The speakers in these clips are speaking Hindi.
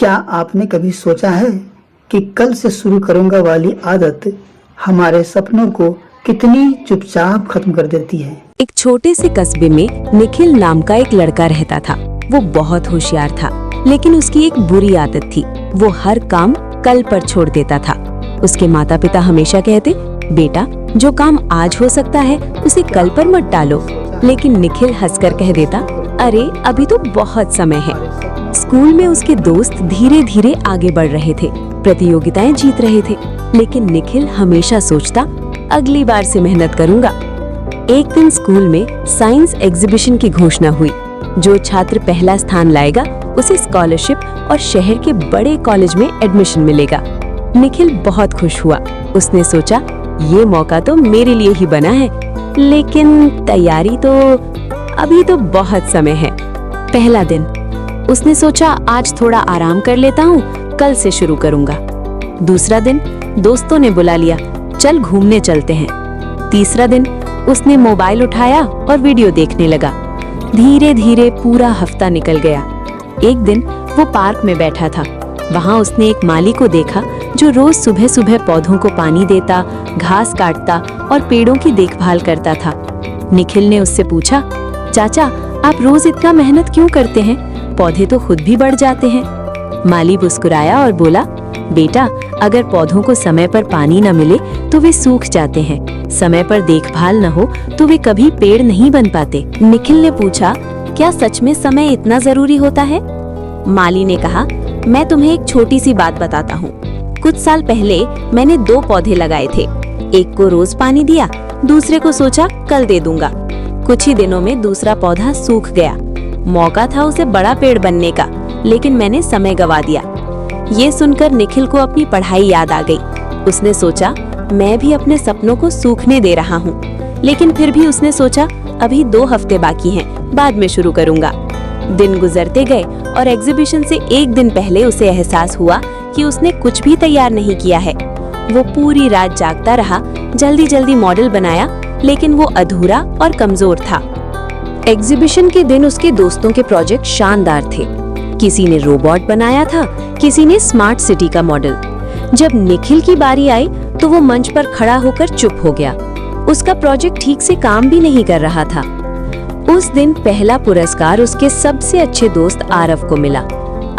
क्या आपने कभी सोचा है कि कल से शुरू करूंगा वाली आदत हमारे सपनों को कितनी चुपचाप खत्म कर देती है। एक छोटे से कस्बे में निखिल नाम का एक लड़का रहता था। वो बहुत होशियार था, लेकिन उसकी एक बुरी आदत थी। वो हर काम कल पर छोड़ देता था। उसके माता पिता हमेशा कहते, बेटा जो काम आज हो सकता है उसे कल पर मत टालो। लेकिन निखिल हंसकर कह देता, अरे अभी तो बहुत समय है। स्कूल में उसके दोस्त धीरे धीरे आगे बढ़ रहे थे, प्रतियोगिताएं जीत रहे थे, लेकिन निखिल हमेशा सोचता, अगली बार से मेहनत करूंगा। एक दिन स्कूल में साइंस एग्जीबिशन की घोषणा हुई। जो छात्र पहला स्थान लाएगा उसे स्कॉलरशिप और शहर के बड़े कॉलेज में एडमिशन मिलेगा। निखिल बहुत खुश हुआ। उसने सोचा, ये मौका तो मेरे लिए ही बना है, लेकिन तैयारी तो अभी तो बहुत समय है। पहला दिन उसने सोचा, आज थोड़ा आराम कर लेता हूँ, कल से शुरू करूंगा। दूसरा दिन दोस्तों ने बुला लिया, चल घूमने चलते हैं। तीसरा दिन उसने मोबाइल उठाया और वीडियो देखने लगा। धीरे धीरे पूरा हफ्ता निकल गया। एक दिन वो पार्क में बैठा था। वहाँ उसने एक माली को देखा जो रोज सुबह सुबह पौधों को पानी देता, घास काटता और पेड़ों की देखभाल करता था। निखिल ने उससे पूछा, चाचा आप रोज इतना मेहनत क्यों करते हैं? पौधे तो खुद भी बढ़ जाते हैं। माली मुस्कुराया और बोला, बेटा अगर पौधों को समय पर पानी न मिले तो वे सूख जाते हैं। समय पर देखभाल न हो तो वे कभी पेड़ नहीं बन पाते। निखिल ने पूछा, क्या सच में समय इतना जरूरी होता है? माली ने कहा, मैं तुम्हें एक छोटी सी बात बताता हूँ। कुछ साल पहले मैंने 2 पौधे लगाए थे। एक को रोज पानी दिया, दूसरे को सोचा कल दे दूंगा। कुछ ही दिनों में दूसरा पौधा सूख गया। मौका था उसे बड़ा पेड़ बनने का, लेकिन मैंने समय गवा दिया। ये सुनकर निखिल को अपनी पढ़ाई याद आ गई। उसने सोचा, मैं भी अपने सपनों को सूखने दे रहा हूँ। लेकिन फिर भी उसने सोचा, अभी 2 हफ्ते बाकी हैं, बाद में शुरू करूंगा। दिन गुजरते गए और एग्जीबिशन से एक दिन पहले उसे एहसास हुआ कि उसने कुछ भी तैयार नहीं किया है। वो पूरी रात जागता रहा, जल्दी जल्दी मॉडल बनाया, लेकिन वो अधूरा और कमजोर था। एग्जीबिशन के दिन उसके दोस्तों के प्रोजेक्ट शानदार थे। किसी ने रोबोट बनाया था, किसी ने स्मार्ट सिटी का मॉडल। जब निखिल की बारी आई तो वो मंच पर खड़ा होकर चुप हो गया। उसका प्रोजेक्ट ठीक से काम भी नहीं कर रहा था। उस दिन पहला पुरस्कार उसके सबसे अच्छे दोस्त आरव को मिला।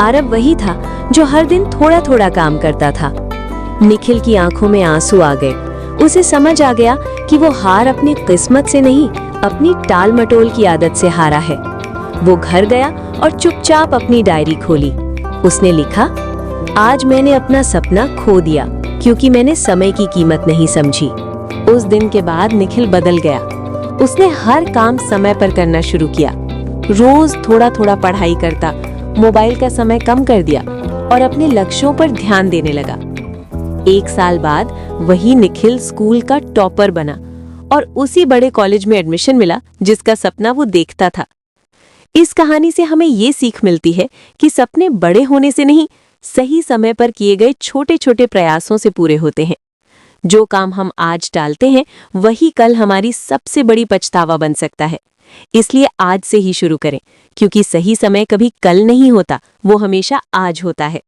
आरव वही था जो हर दिन थोड़ा थोड़ा काम करता था। निखिल की आंखों में आंसू आ गए। उसे समझ आ गया कि वो हार अपनी किस्मत से नहीं, अपनी टाल मटोल की आदत से हारा है। वो घर गया और चुपचाप अपनी डायरी खोली। उसने लिखा, आज मैंने अपना सपना खो दिया क्योंकि मैंने समय की कीमत नहीं समझी। उस दिन के बाद निखिल बदल गया। उसने हर काम समय पर करना शुरू किया। रोज थोड़ा थोड़ा पढ़ाई करता, मोबाइल का समय कम कर दिया और अपने लक्ष्यों पर ध्यान देने लगा। 1 साल बाद वही निखिल स्कूल का टॉपर बना और उसी बड़े कॉलेज में एडमिशन मिला जिसका सपना वो देखता था। इस कहानी से हमें ये सीख मिलती है कि सपने बड़े होने से नहीं, सही समय पर किए गए छोटे छोटे प्रयासों से पूरे होते हैं। जो काम हम आज टालते हैं वही कल हमारी सबसे बड़ी पछतावा बन सकता है। इसलिए आज से ही शुरू करें, क्योंकि सही समय कभी कल नहीं होता, वो हमेशा आज होता है।